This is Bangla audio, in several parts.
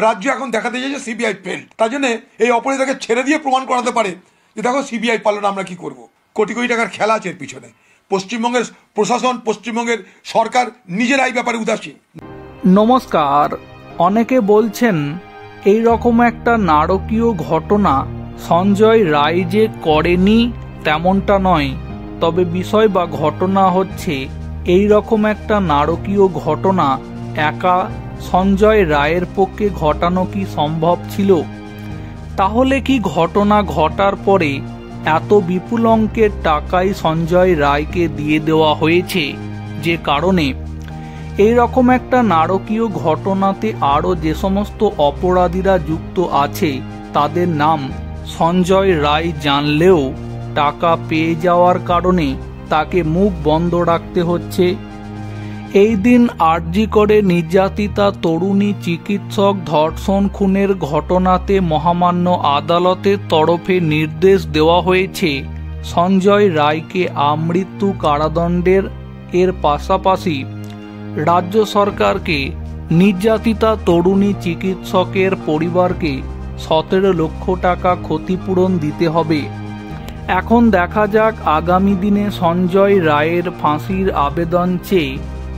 রাজ্য এখন দেখাতে চাইছে সিবিআই ফেল্ড, তার জন্য এই অপরাধীকে ছেড়ে দিয়ে প্রমাণ করাতে পারে যে দেখো সিবিআই পারলো না, আমরা কি করব। কোটি কোটি টাকার খেলা আছে এর পিছনে। পশ্চিমবঙ্গের প্রশাসন, পশ্চিমবঙ্গের সরকার নিজেরাই ব্যাপারে উদাসীন। নমস্কার। অনেকে বলছেন এই রকম একটা নারকীয় ঘটনা সঞ্জয় রায় যে করেনি তেমনটা নয়, তবে বিষয় বা ঘটনা হচ্ছে এই রকম একটা নারকীয় ঘটনা একা সঞ্জয় রায়ের পক্ষে ঘটানো কি সম্ভব ছিল? তাহলে কি ঘটনা ঘটার পরে এত বিপুল অঙ্কের টাকাই সঞ্জয় রায়কে দিয়ে দেওয়া হয়েছে, যে কারণে এই রকম একটা নারকীয় ঘটনাতে আরও যে সমস্ত অপরাধীরা যুক্ত আছে তাদের নাম সঞ্জয় রায় জানলেও টাকা পেয়ে যাওয়ার কারণে তাকে মুখ বন্ধ রাখতে হচ্ছে? এই দিন আরজি করে নির্যাতিতা তরুণী চিকিৎসক ধর্ষণ খুনের ঘটনাতে মহামান্য আদালতের তরফে নির্দেশ দেওয়া হয়েছে সঞ্জয় রায়কে আমৃত্যু কারাদণ্ডের। এর পাশাপাশি রাজ্য সরকারকে নির্যাতিতা তরুণী চিকিৎসকের পরিবারকে 17 লক্ষ টাকা ক্ষতিপূরণ দিতে হবে। এখন দেখা যাক আগামী দিনে সঞ্জয় রায়ের ফাঁসির আবেদন চেয়ে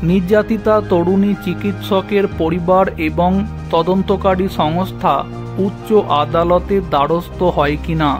নির্যাতিতা তরুণী চিকিৎসকের পরিবার এবং তদন্তকারী সংস্থা উচ্চ আদালতের দ্বারস্থ হয় কিনা।